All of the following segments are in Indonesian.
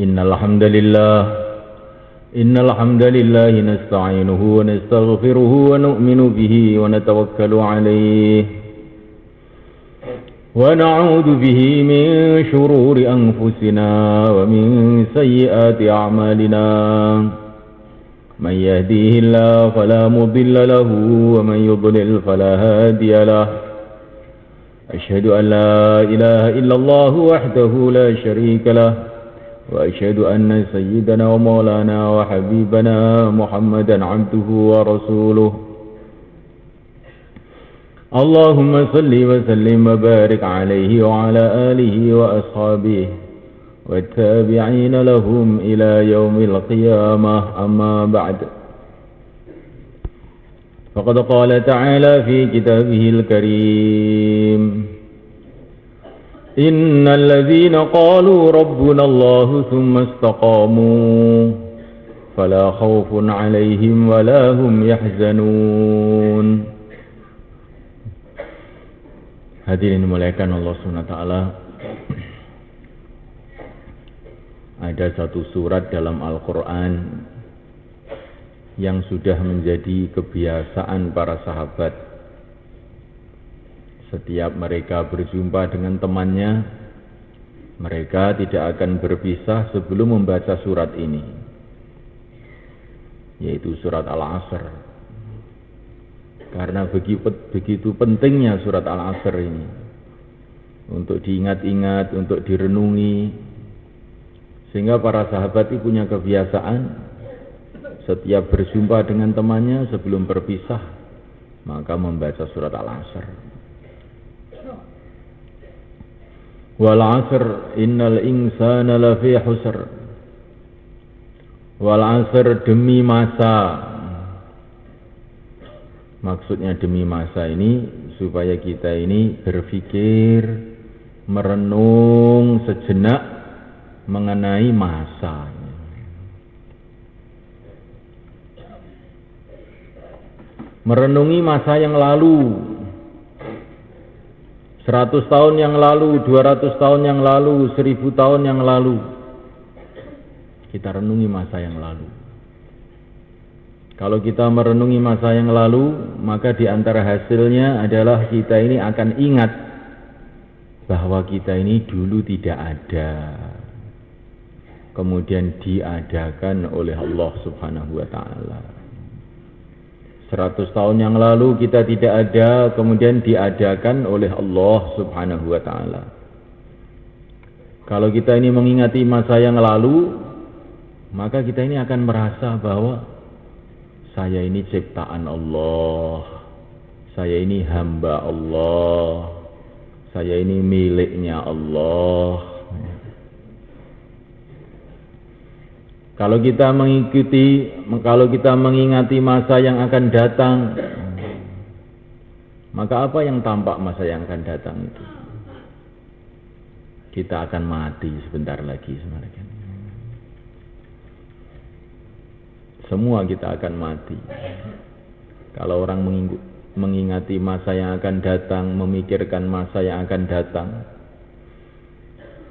إن الحمد لله نستعينه ونستغفره ونؤمن به ونتوكل عليه ونعوذ به من شرور أنفسنا ومن سيئات أعمالنا من يهديه الله فلا مضل له ومن يضلل فلا هادي له أشهد أن لا إله إلا الله وحده لا شريك له وأشهد أن سيدنا ومولانا وحبيبنا محمدا عبده ورسوله اللهم صل وسلم وبارك عليه وعلى آله وأصحابه والتابعين لهم إلى يوم القيامة أما بعد فقد قال تعالى في كتابه الكريم إن الذين قالوا ربنا الله ثم استقاموا فلا خوف عليهم ولا هم يحزنون. Hadirin dimuliakan Allah SWT, ada satu surat dalam Al-Quran yang sudah menjadi kebiasaan para sahabat. Setiap mereka berjumpa dengan temannya, mereka tidak akan berpisah sebelum membaca surat ini, yaitu surat Al-Asr. Karena begitu pentingnya surat Al-Asr ini untuk diingat-ingat, untuk direnungi, sehingga para sahabat itu punya kebiasaan setiap berjumpa dengan temannya sebelum berpisah maka membaca surat Al-Asr. Wal 'asr innal insana lafi khusr. Wal 'asr, demi masa. Maksudnya demi masa ini supaya kita ini berpikir, merenung sejenak mengenai masa. Merenungi masa yang lalu, 100 tahun yang lalu, 200 tahun yang lalu, 1000 tahun yang lalu. Kita renungi masa yang lalu. Kalau kita merenungi masa yang lalu, maka di antara hasilnya adalah kita ini akan ingat bahwa kita ini dulu tidak ada, kemudian diadakan oleh Allah Subhanahu wa Ta'ala. 100 tahun yang lalu kita tidak ada, kemudian diadakan oleh Allah Subhanahu wa Ta'ala. Kalau kita ini mengingati masa yang lalu, maka kita ini akan merasa bahwa saya ini ciptaan Allah, saya ini hamba Allah, saya ini miliknya Allah. Kalau kita mengingati masa yang akan datang, maka apa yang tampak masa yang akan datang itu? Kita akan mati sebentar lagi sebenarnya. Semua kita akan mati. Kalau orang mengingati masa yang akan datang, memikirkan masa yang akan datang,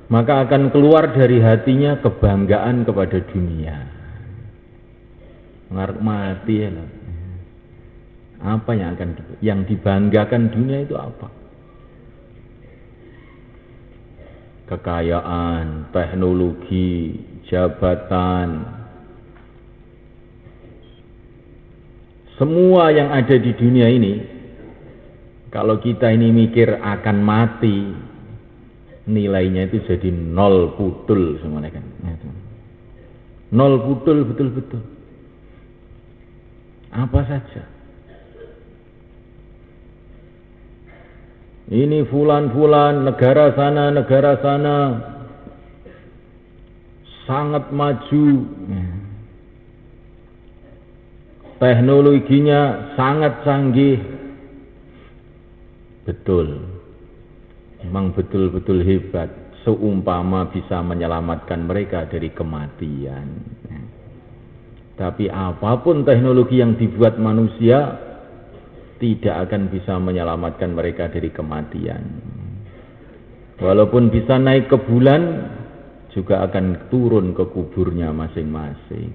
maka akan keluar dari hatinya kebanggaan kepada dunia. Ngarep mati ya. Apa yang dibanggakan dunia itu apa? Kekayaan, teknologi, jabatan, semua yang ada di dunia ini, kalau kita ini mikir akan mati, nilainya itu jadi nol putul semuanya kan. Nol putul betul-betul. Apa saja. Ini fulan-fulan, negara sana, sangat maju. Teknologinya sangat canggih. Betul. Memang betul-betul hebat. Seumpama bisa menyelamatkan mereka dari kematian. Tapi apapun teknologi yang dibuat manusia tidak akan bisa menyelamatkan mereka dari kematian. Walaupun bisa naik ke bulan, juga akan turun ke kuburnya masing-masing.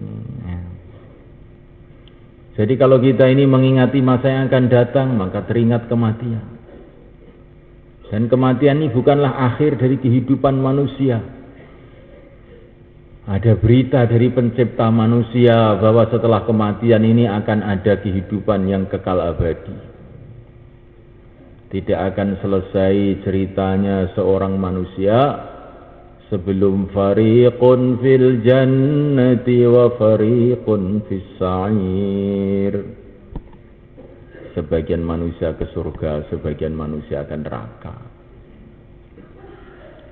Jadi kalau kita ini mengingati masa yang akan datang, maka teringat kematian. Dan kematian ini bukanlah akhir dari kehidupan manusia. Ada berita dari pencipta manusia bahwa setelah kematian ini akan ada kehidupan yang kekal abadi. Tidak akan selesai ceritanya seorang manusia sebelum fariqun fil jannati wa fariqun fis sa'ir. Sebagian manusia ke surga, sebagian manusia akan neraka.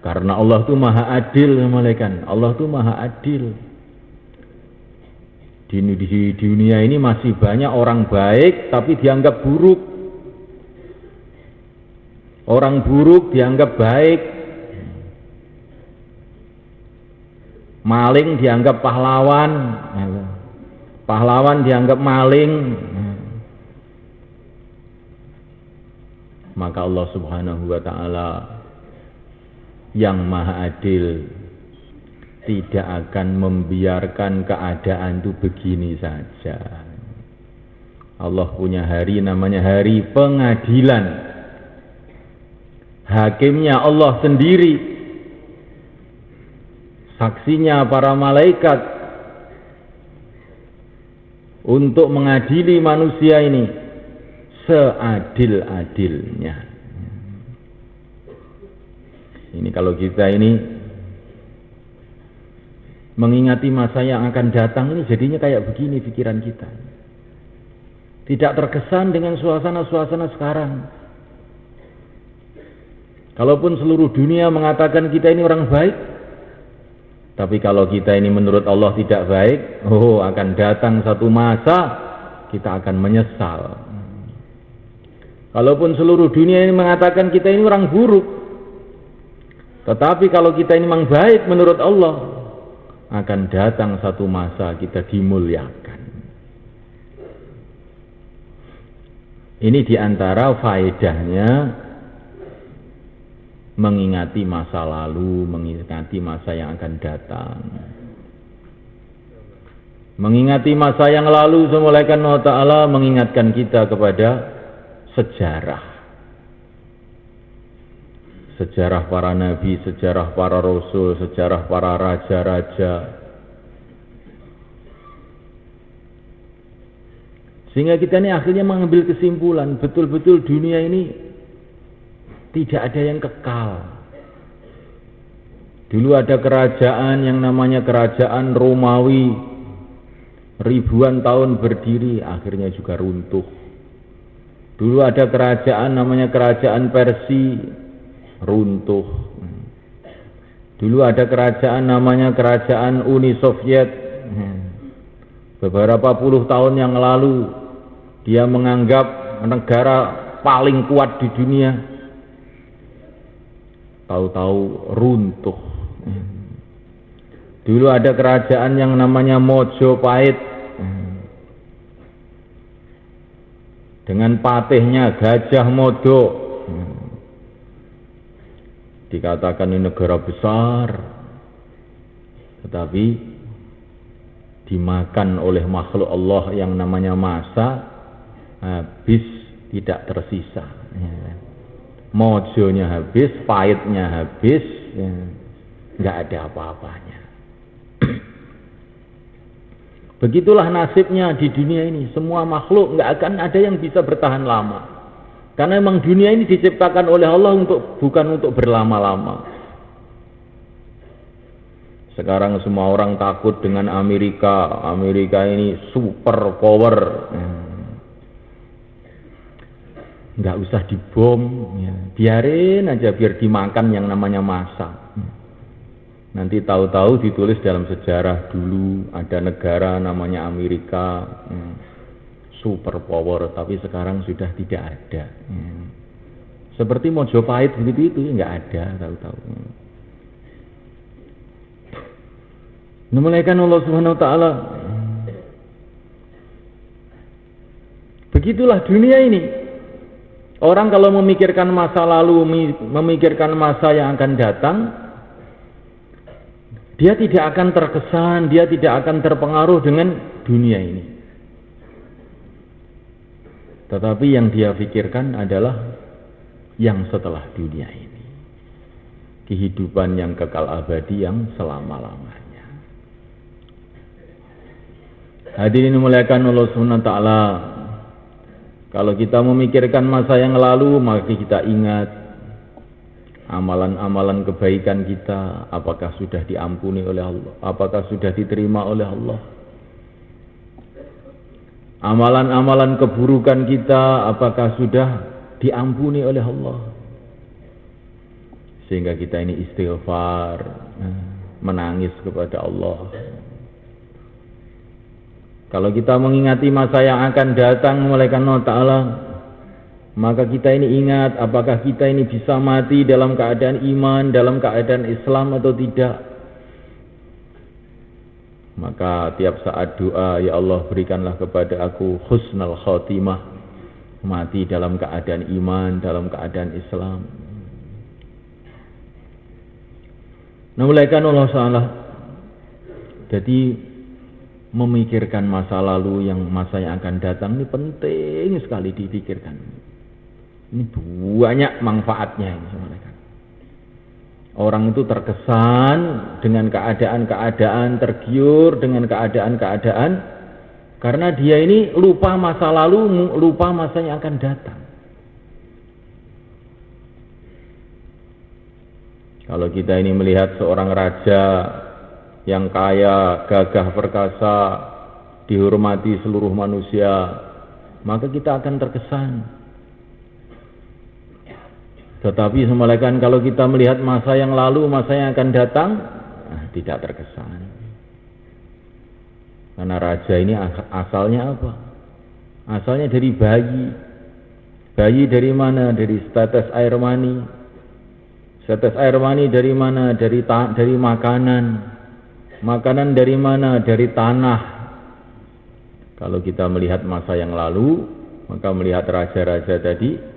Karena Allah itu maha adil, malaikat. Allah itu maha adil. Di dunia ini masih banyak orang baik tapi dianggap buruk. Orang buruk dianggap baik. Maling dianggap pahlawan, pahlawan dianggap maling. Maka Allah Subhanahu wa ta'ala yang maha adil tidak akan membiarkan keadaan itu begini saja. Allah punya hari namanya hari pengadilan. Hakimnya Allah sendiri. Saksinya para malaikat untuk mengadili manusia ini seadil-adilnya. Ini kalau kita ini mengingati masa yang akan datang ini jadinya kayak begini pikiran kita. Tidak terkesan dengan suasana-suasana sekarang. Kalaupun seluruh dunia mengatakan kita ini orang baik, tapi kalau kita ini menurut Allah tidak baik, akan datang satu masa kita akan menyesal. Kalaupun seluruh dunia ini mengatakan kita ini orang buruk, tetapi kalau kita ini memang baik menurut Allah, akan datang satu masa kita dimuliakan. Ini diantara faedahnya mengingati masa lalu, mengingati masa yang akan datang. Mengingati masa yang lalu, semulaikan Allah Ta'ala mengingatkan kita kepada sejarah. Sejarah para nabi, sejarah para rasul, sejarah para raja-raja. Sehingga kita ini akhirnya mengambil kesimpulan, betul-betul dunia ini tidak ada yang kekal. Dulu ada kerajaan yang namanya kerajaan Romawi, ribuan tahun berdiri, akhirnya juga runtuh. Dulu ada kerajaan namanya kerajaan Persia, runtuh. Dulu ada kerajaan namanya kerajaan Uni Soviet. Beberapa puluh tahun yang lalu dia menganggap negara paling kuat di dunia. Tahu-tahu runtuh. Dulu ada kerajaan yang namanya Mojopahit dengan patihnya Gajah Mada. Dikatakan ini negara besar, tetapi dimakan oleh makhluk Allah yang namanya massa, habis tidak tersisa. Mojonya habis, pahitnya habis, nggak ada apa-apanya. Begitulah nasibnya di dunia ini. Semua makhluk nggak akan ada yang bisa bertahan lama. Karena memang dunia ini diciptakan oleh Allah bukan untuk berlama-lama. Sekarang semua orang takut dengan Amerika. Amerika ini super power. Nggak usah dibom, ya. Biarin aja biar dimakan yang namanya massa. Nanti tahu-tahu ditulis dalam sejarah dulu ada negara namanya Amerika, super power, tapi sekarang sudah tidak ada. Seperti Mojopahit begitu itu nggak ada, tahu-tahu. Memuliakan Allah Subhanahu Wa Taala. Begitulah dunia ini. Orang kalau memikirkan masa lalu, memikirkan masa yang akan datang, dia tidak akan terkesan, dia tidak akan terpengaruh dengan dunia ini. Tetapi yang dia pikirkan adalah yang setelah dunia ini, kehidupan yang kekal abadi yang selama-lamanya. Hadirin dimuliakan Allah Subhanahu wa taala, kalau kita memikirkan masa yang lalu, maka kita ingat amalan-amalan kebaikan kita, apakah sudah diampuni oleh Allah, apakah sudah diterima oleh Allah. Amalan-amalan keburukan kita, apakah sudah diampuni oleh Allah. Sehingga kita ini istighfar, menangis kepada Allah. Kalau kita mengingati masa yang akan datang mulai Allah Ta'ala, maka kita ini ingat apakah kita ini bisa mati dalam keadaan iman, dalam keadaan Islam atau tidak. Maka tiap saat doa, ya Allah berikanlah kepada aku husnul khotimah, mati dalam keadaan iman, dalam keadaan Islam. Nah, mulaikan Allah Ta'ala. Jadi memikirkan masa lalu, masa yang akan datang ini penting sekali dipikirkan. Ini banyak manfaatnya ini sebenarnya. Orang itu terkesan dengan keadaan-keadaan, tergiur dengan keadaan-keadaan karena dia ini lupa masa lalu, lupa masa yang akan datang. Kalau kita ini melihat seorang raja yang kaya, gagah perkasa, dihormati seluruh manusia, maka kita akan terkesan. Tetapi semalaikan kalau kita melihat masa yang lalu, masa yang akan datang, tidak terkesan. Karena raja ini asalnya apa? Asalnya dari bayi. Bayi dari mana? Dari setetes air mani. Setetes air mani dari mana? Dari makanan. Makanan dari mana? Dari tanah. Kalau kita melihat masa yang lalu, maka melihat raja-raja tadi,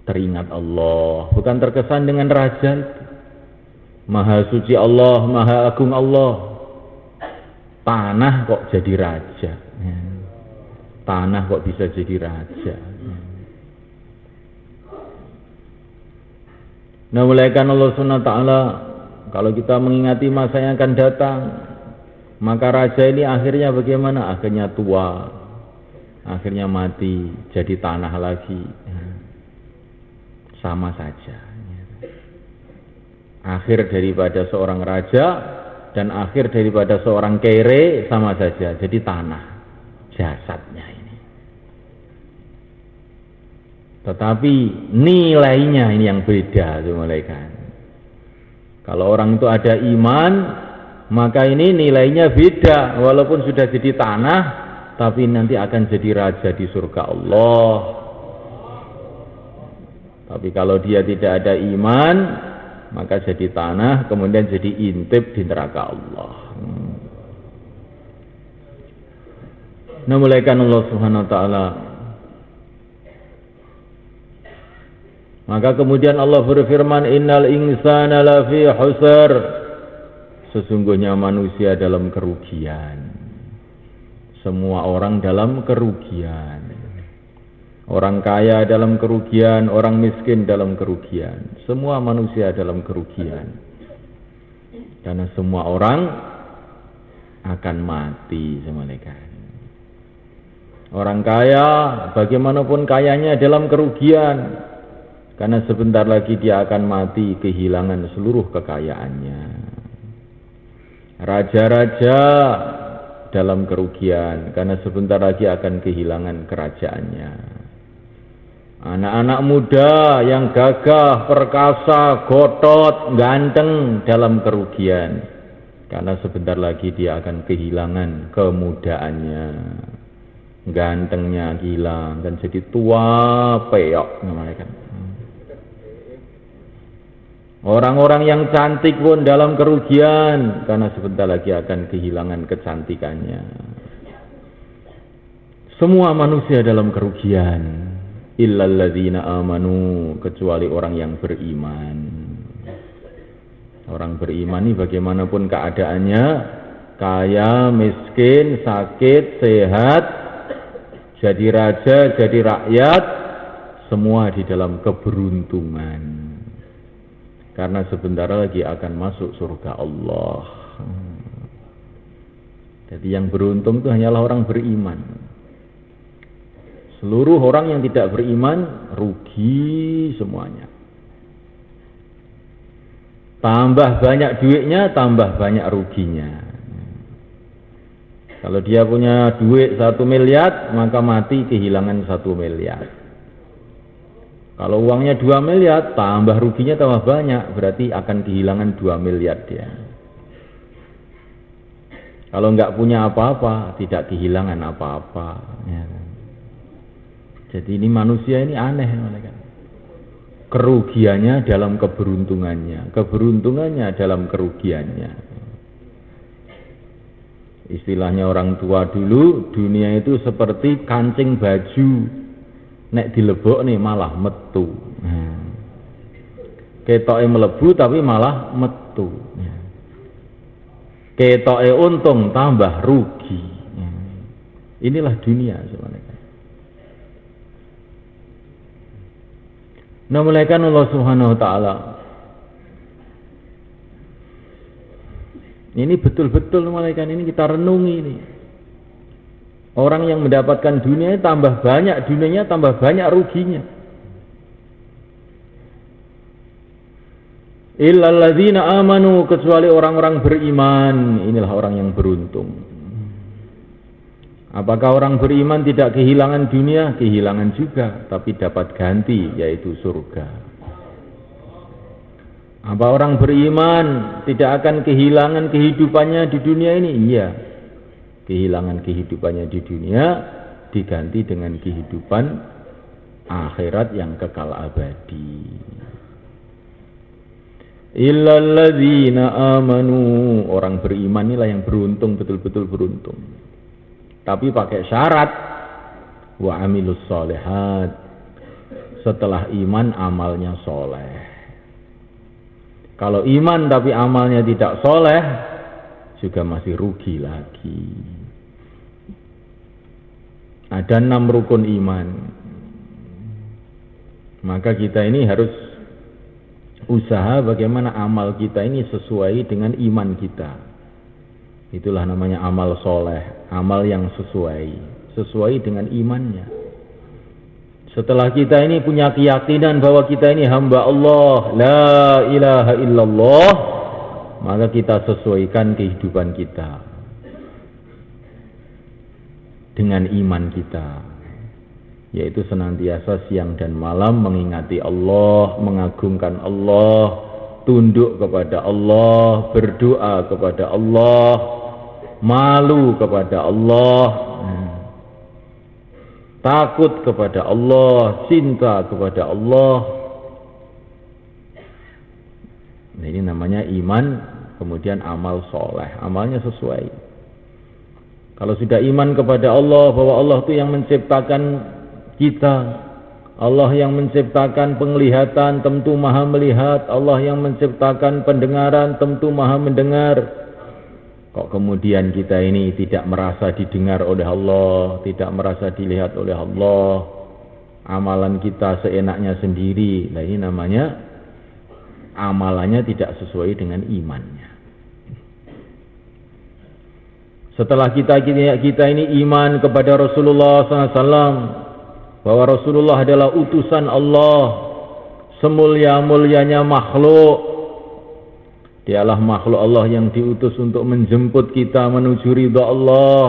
teringat Allah. Bukan terkesan dengan raja itu. Maha suci Allah, maha agung Allah. Tanah kok jadi raja. Tanah kok bisa jadi raja. Nah, mulaikan Allah Subhanahu wa taala, kalau kita mengingati masa yang akan datang, maka raja ini akhirnya bagaimana? Akhirnya tua, akhirnya mati, jadi tanah lagi. Sama saja. Akhir daripada seorang raja dan akhir daripada seorang kere sama saja, jadi tanah jasadnya ini. Tetapi nilainya ini yang beda, malaikat. Kalau orang itu ada iman, maka ini nilainya beda. Walaupun sudah jadi tanah, tapi nanti akan jadi raja di surga Allah. Tapi kalau dia tidak ada iman, maka jadi tanah, kemudian jadi intip di neraka Allah. Nah, mulaikan Allah Subhanahu wa taala. Maka kemudian Allah berfirman, innal insana lafi khusr. Sesungguhnya manusia dalam kerugian. Semua orang dalam kerugian. Orang kaya dalam kerugian, orang miskin dalam kerugian. Semua manusia dalam kerugian. Karena semua orang akan mati semuanya. Orang kaya, bagaimanapun kayanya dalam kerugian. Karena sebentar lagi dia akan mati, kehilangan seluruh kekayaannya. Raja-raja dalam kerugian, karena sebentar lagi akan kehilangan kerajaannya. Anak-anak muda yang gagah, perkasa, gotot, ganteng dalam kerugian, karena sebentar lagi dia akan kehilangan kemudaannya. Gantengnya hilang dan jadi tua peyok namanya kan. Orang-orang yang cantik pun dalam kerugian karena sebentar lagi akan kehilangan kecantikannya. Semua manusia dalam kerugian, illal ladzina amanu, kecuali orang yang beriman. Orang beriman ini bagaimanapun keadaannya, kaya, miskin, sakit, sehat, jadi raja, jadi rakyat, semua di dalam keberuntungan. Karena sebentar lagi akan masuk surga Allah. Jadi yang beruntung itu hanyalah orang beriman. Seluruh orang yang tidak beriman rugi semuanya. Tambah banyak duitnya, tambah banyak ruginya. Kalau dia punya duit 1 miliar, maka mati kehilangan 1 miliar. Kalau uangnya 2 miliar, tambah ruginya tambah banyak, berarti akan kehilangan 2 miliar dia. Kalau nggak punya apa-apa, tidak kehilangan apa-apa. Ya. Jadi ini manusia ini aneh, kan? Kerugiannya dalam keberuntungannya, keberuntungannya dalam kerugiannya. Istilahnya orang tua dulu, dunia itu seperti kancing baju, nek dilebok nih malah metu. Ketoke melebu tapi malah metu. Ketoke untung tambah rugi. Inilah dunia sebenarnya. Nah, mulaikan Allah Subhanahu wa taala. Ini betul-betul mulaikan ini kita renungi ini. Orang yang mendapatkan dunia tambah banyak dunianya, tambah banyak ruginya. Illal ladzina amanu, kecuali orang-orang beriman, inilah orang yang beruntung. Apakah orang beriman tidak kehilangan dunia? Kehilangan juga, tapi dapat ganti, yaitu surga. Apa orang beriman tidak akan kehilangan kehidupannya di dunia ini? Iya. Kehilangan kehidupannya di dunia diganti dengan kehidupan akhirat yang kekal abadi. Illal ladzina amanu, orang beriman inilah yang beruntung, betul-betul beruntung. Tapi pakai syarat wa amilus sholihat, setelah iman amalnya soleh. Kalau iman tapi amalnya tidak soleh, juga masih rugi lagi. Ada 6 rukun iman. Maka kita ini harus usaha bagaimana amal kita ini sesuai dengan iman kita. Itulah namanya amal soleh, amal yang sesuai dengan imannya. Setelah kita ini punya keyakinan bahwa kita ini hamba Allah, la ilaha illallah, maka kita sesuaikan kehidupan kita dengan iman kita, yaitu senantiasa siang dan malam mengingati Allah, mengagungkan Allah, tunduk kepada Allah, berdoa kepada Allah, malu kepada Allah, takut kepada Allah, cinta kepada Allah. Nah, ini namanya iman, kemudian amal soleh, amalnya sesuai. Kalau sudah iman kepada Allah, bahwa Allah itu yang menciptakan kita, Allah yang menciptakan penglihatan, tentu maha melihat, Allah yang menciptakan pendengaran, tentu maha mendengar. Kok kemudian kita ini tidak merasa didengar oleh Allah, tidak merasa dilihat oleh Allah, amalan kita seenaknya sendiri. Nah, ini namanya amalannya tidak sesuai dengan imannya. Setelah kita ini iman kepada Rasulullah SAW, bahwa Rasulullah adalah utusan Allah, semulia-mulianya makhluk. Dialah makhluk Allah yang diutus untuk menjemput kita menuju ridha Allah,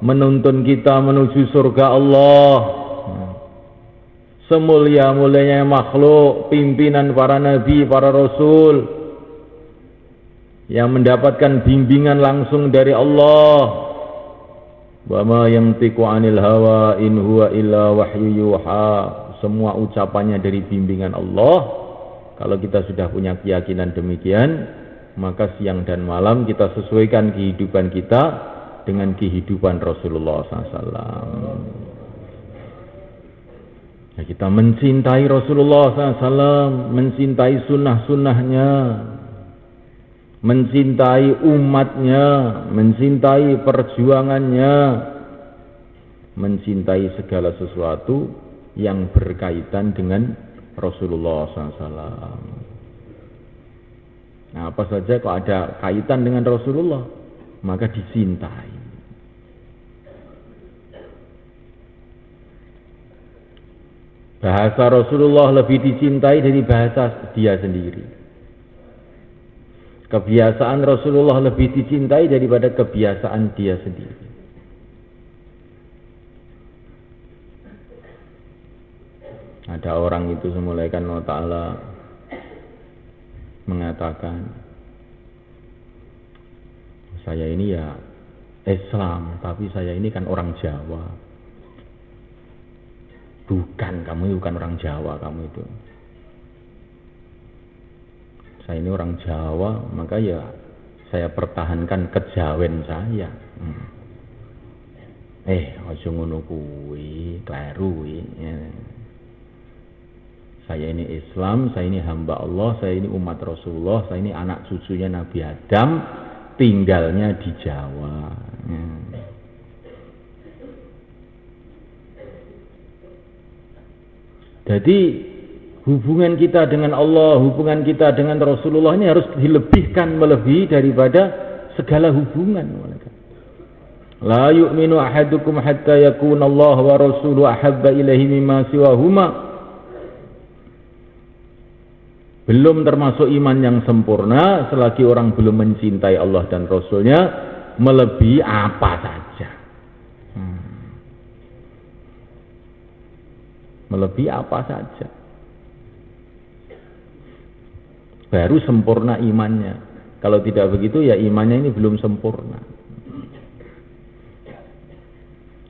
menuntun kita menuju surga Allah. Semulia-mulianya makhluk, pimpinan para nabi, para rasul, yang mendapatkan bimbingan langsung dari Allah. Wa ma yantiqu 'anil hawa in huwa illa wahyu yuha. Semua ucapannya dari bimbingan Allah. Kalau kita sudah punya keyakinan demikian, maka siang dan malam kita sesuaikan kehidupan kita dengan kehidupan Rasulullah SAW. Ya, kita mencintai Rasulullah SAW, mencintai sunnah-sunnahnya, mencintai umatnya, mencintai perjuangannya, mencintai segala sesuatu yang berkaitan dengan Rasulullah SAW. Nah, apa saja kalau ada kaitan dengan Rasulullah, maka dicintai. Bahasa Rasulullah lebih dicintai dari bahasa dia sendiri. Kebiasaan Rasulullah lebih dicintai daripada kebiasaan dia sendiri. Ada orang itu semulaikan Allah Ta'ala mengatakan, saya ini ya Islam, tapi saya ini kan orang Jawa. Bukan, kamu bukan orang Jawa, kamu itu. Saya ini orang Jawa, maka ya saya pertahankan kejawen saya. Aja ngono kuwi, kleru kuwi. Saya ini Islam, saya ini hamba Allah, saya ini umat Rasulullah, saya ini anak cucunya Nabi Adam, tinggalnya di Jawa. Jadi hubungan kita dengan Allah, hubungan kita dengan Rasulullah ini harus dilebihkan melebihi daripada segala hubungan. La yu'minu ahadukum hatta yakuna Allah wa rasuluhu ahabba ilaihi mimma siwahuma. Belum termasuk iman yang sempurna selagi orang belum mencintai Allah dan Rasulnya melebihi apa saja. Melebihi apa saja. Baru sempurna imannya. Kalau tidak begitu ya imannya ini belum sempurna.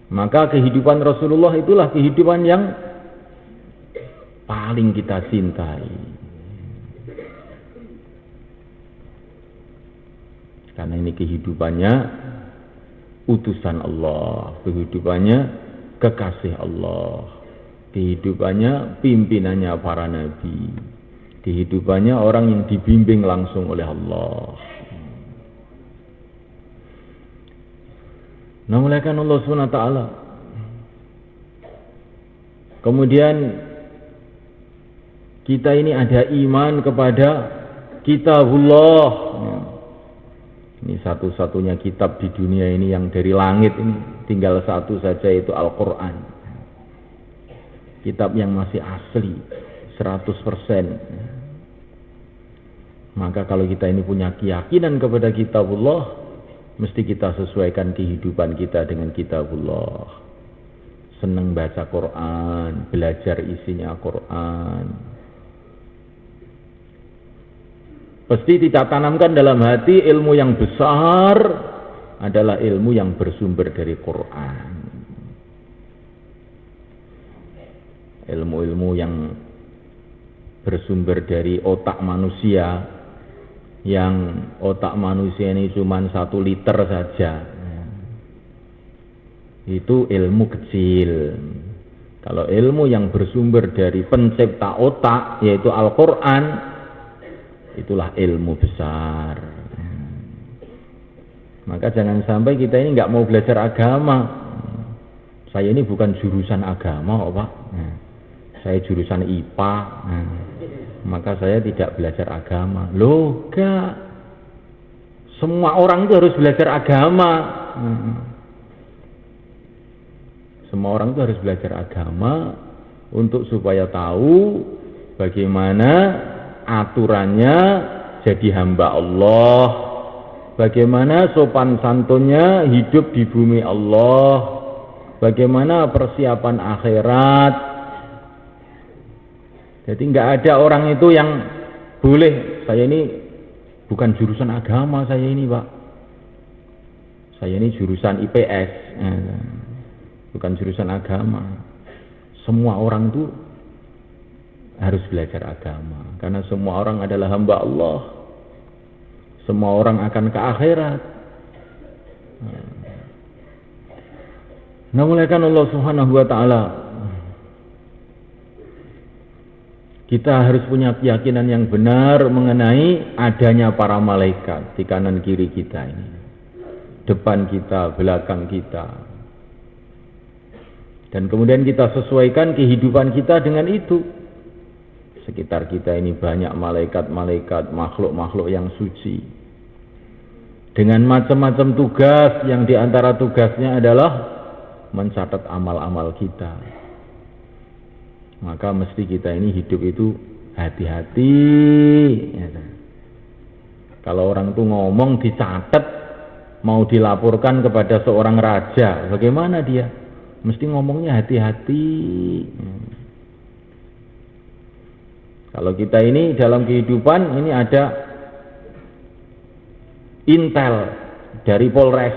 Maka kehidupan Rasulullah itulah kehidupan yang paling kita cintai. Karena ini kehidupannya utusan Allah, kehidupannya kekasih Allah, kehidupannya pimpinannya para nabi, kehidupannya orang yang dibimbing langsung oleh Allah. Namuliakan Allah SWT. Kemudian kita ini ada iman kepada kitabullah. Ini satu-satunya kitab di dunia ini yang dari langit ini tinggal satu saja, yaitu Al-Quran. Kitab yang masih asli 100%. Maka kalau kita ini punya keyakinan kepada kitabullah, mesti kita sesuaikan kehidupan kita dengan kitabullah. Senang baca Quran, belajar isinya Quran. Pasti kita tanamkan dalam hati ilmu yang besar adalah ilmu yang bersumber dari Quran. Ilmu-ilmu yang bersumber dari otak manusia, yang otak manusia ini cuma 1 liter saja. Itu ilmu kecil. Kalau ilmu yang bersumber dari pencipta otak, yaitu Al-Quran, itulah ilmu besar. Maka jangan sampai kita ini nggak mau belajar agama. Saya ini bukan jurusan agama, Pak. Saya jurusan IPA. Maka saya tidak belajar agama. Loh, enggak. Semua orang itu harus belajar agama. Semua orang itu harus belajar agama untuk supaya tahu bagaimana aturannya jadi hamba Allah, bagaimana sopan santunnya hidup di bumi Allah, bagaimana persiapan akhirat. Jadi nggak ada orang itu yang boleh, saya ini bukan jurusan agama, saya ini Pak, saya ini jurusan IPS, bukan jurusan agama. Semua orang itu harus belajar agama, karena semua orang adalah hamba Allah. Semua orang akan ke akhirat. Namuliakan Allah Subhanahu wa taala. Kita harus punya keyakinan yang benar mengenai adanya para malaikat di kanan kiri kita ini, depan kita, belakang kita. Dan kemudian kita sesuaikan kehidupan kita dengan itu. Sekitar kita ini banyak malaikat-malaikat, makhluk-makhluk yang suci. Dengan macam-macam tugas yang diantara tugasnya adalah mencatat amal-amal kita. Maka mesti kita ini hidup itu hati-hati. Kalau orang itu ngomong dicatat, mau dilaporkan kepada seorang raja, bagaimana dia? Mesti ngomongnya hati-hati. Kalau kita ini dalam kehidupan ini ada intel dari Polres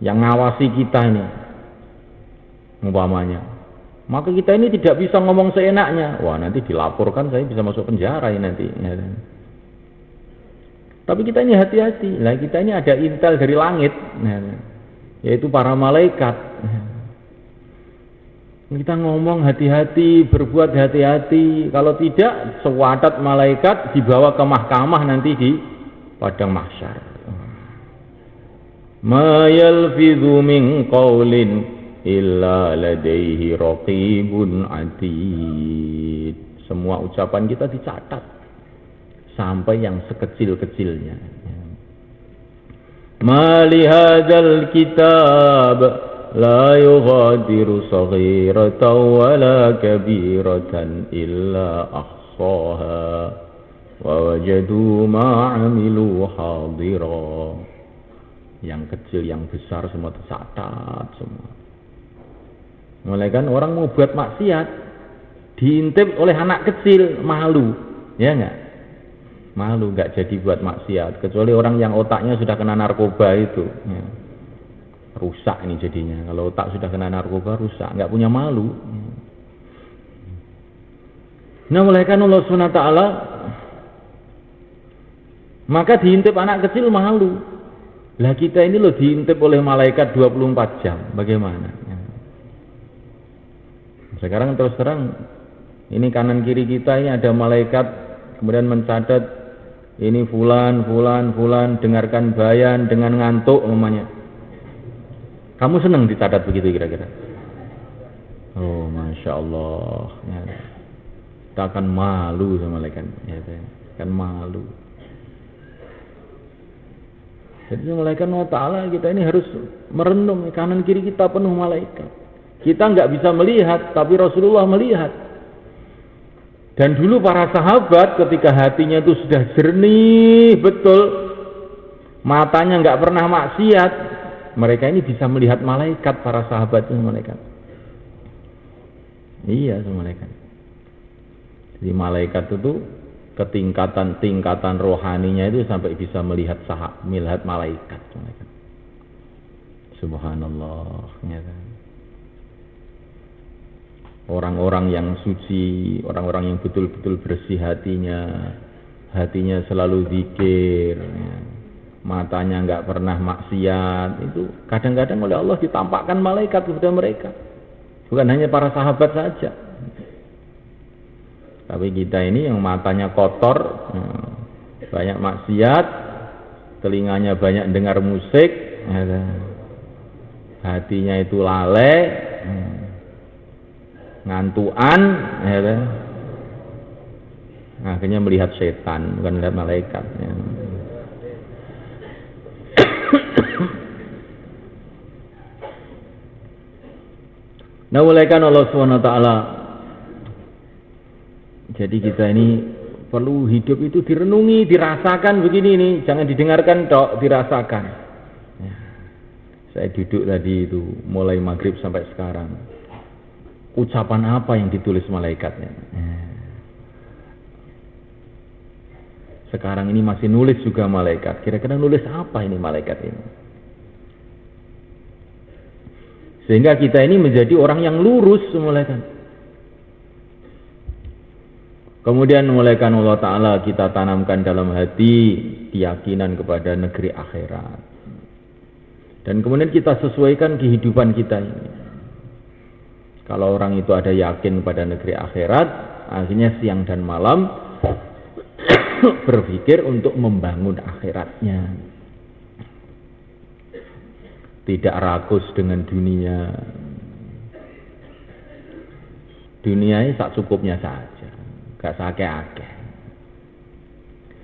yang ngawasi kita ini umpamanya, maka kita ini tidak bisa ngomong seenaknya. Wah, nanti dilaporkan saya bisa masuk penjara ini nanti. Tapi kita ini hati-hati. Lah kita ini ada intel dari langit, yaitu para malaikat. Kita ngomong hati-hati, berbuat hati-hati. Kalau tidak, sewadat malaikat dibawa ke mahkamah nanti di padang mahsyar. Ma yalfidhu min qawlin illa ladaihi raqibun atid. Semua ucapan kita dicatat sampai yang sekecil-kecilnya. Ma li hadzal kitab la yughadiru saghiratan wala kabiratan illa ahsaha wa wajadu ma 'amilu hadira. Yang kecil yang besar semua tercatat semua. Mulai kan orang mau buat maksiat diintip oleh anak kecil, malu, ya enggak? Malu enggak jadi buat maksiat, kecuali orang yang otaknya sudah kena narkoba itu, ya. Rusak ini jadinya. Kalau otak sudah kena narkoba rusak, enggak punya malu. Nah, mulai kan Allah SWT, maka diintip anak kecil malu. Lah kita ini loh diintip oleh malaikat 24 jam, bagaimana? Sekarang terus terang, ini kanan kiri kita ini ada malaikat, kemudian mencatat ini fulan, dengarkan bayan dengan ngantuk namanya. Kamu senang dicatat begitu kira-kira? Oh, Masya Allah. Ya. Kita akan malu sama malaikat. Ya, akan malu. Jadi malaikat Allah Ta'ala kita ini harus merenung. Kanan kiri kita penuh malaikat. Kita nggak bisa melihat, tapi Rasulullah melihat. Dan dulu para sahabat ketika hatinya itu sudah jernih betul, matanya nggak pernah maksiat, mereka ini bisa melihat malaikat, para sahabat itu malaikat. Iya, malaikat. Jadi malaikat itu tingkatan rohaninya itu sampai bisa melihat malaikat. Subhanallah. Ya. Orang-orang yang suci, orang-orang yang betul-betul bersih hatinya selalu zikir, ya. Matanya nggak pernah maksiat, itu kadang-kadang oleh Allah ditampakkan malaikat kepada mereka, bukan hanya para sahabat saja. Tapi kita ini yang matanya kotor, banyak maksiat, telinganya banyak dengar musik, hatinya itu lalai, ngantuan, akhirnya melihat setan, bukan melihat malaikat. Nah, mulaikan Allah SWT. Jadi kita ini perlu hidup itu direnungi, dirasakan begini nih, jangan didengarkan tok, dirasakan. Ya. Saya duduk tadi itu mulai maghrib sampai sekarang. Ucapan apa yang ditulis malaikatnya? Ya. Sekarang ini masih nulis juga malaikat. Kira-kira nulis apa ini malaikat ini? Sehingga kita ini menjadi orang yang lurus malaikat. Kemudian mulaikan Allah Ta'ala kita tanamkan dalam hati keyakinan kepada negeri akhirat. Dan kemudian kita sesuaikan kehidupan kita ini. Kalau orang itu ada yakin pada negeri akhirat, akhirnya siang dan malam berpikir untuk membangun akhiratnya. Tidak rakus dengan dunia. Dunia ini tak cukupnya saja, gak sakit-akeh.